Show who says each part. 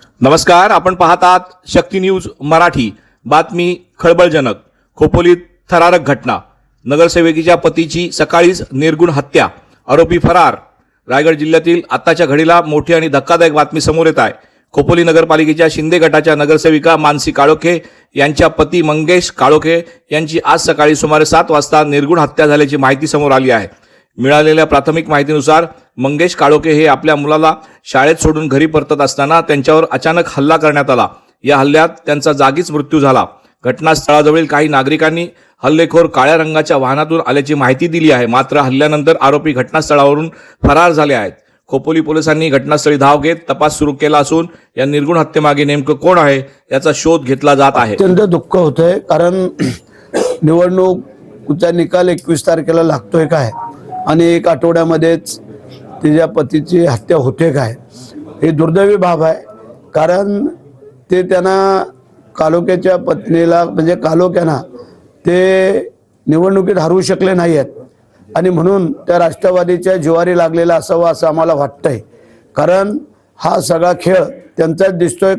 Speaker 1: नमस्कार, आपण पाहत आहात शक्ती न्यूज मराठी। बातमी खळबळजनक। खोपोलीत थरारक घटना। नगरसेवकीच्या पतीची सकाळीच निर्गुण हत्या, आरोपी फरार। रायगड जिल्ह्यातील आताच्या घडीला मोठी आणि धक्कादायक बातमी समोर येत आहे। खोपोली नगरपालिकेच्या शिंदे गटाच्या नगरसेविका मानसी काळोखे यांच्या पती मंगेश काळोखे यांची आज सकाळी सुमारे 7 वाजता निर्गुण हत्या झाल्याची माहिती समोर आली आहे। मिळालेल्या प्राथमिक माहितीनुसार मंगेश काळोखे हे आपल्या मुलाला शाळेत सोडून घरी परतत असताना त्यांच्यावर अचानक हल्ला करण्यात आला। या हल्ल्यात त्यांचा जागीच मृत्यू झाला। घटनास्थळाजवळील काही नागरिकांनी हल्लेखोर काळ्या रंगाच्या वाहनातून आल्याची माहिती दिली आहे। मात्र हल्ल्यानंतर आरोपी घटनास्थळावरून फरार झाले आहेत। खोपोली पोलिसांनी घटनास्थळी धाव घेत तपास सुरू केला असून या निर्गुण हत्येमागे नेमकं कोण आहे याचा शोध घेतला जात आहे।
Speaker 2: अत्यंत दुःख होतंय, कारण निवडणुकीचा निकाल 21 तारखेला लागतोय काय आणि 1 आठवड्यामध्येच तिच्या पतीची हत्या होते काय, हे दुर्दैवी बाब आहे। कारण ते त्यांना काळोख्याच्या पत्नीला म्हणजे काळोख्यांना ते निवडणुकीत हरवू शकले नाही आहेत आणि म्हणून त्या राष्ट्रवादीच्या जिवारी लागलेला असावा असं आम्हाला वाटतंय। कारण हा सगळा खेळ त्यांचाच दिसतोय।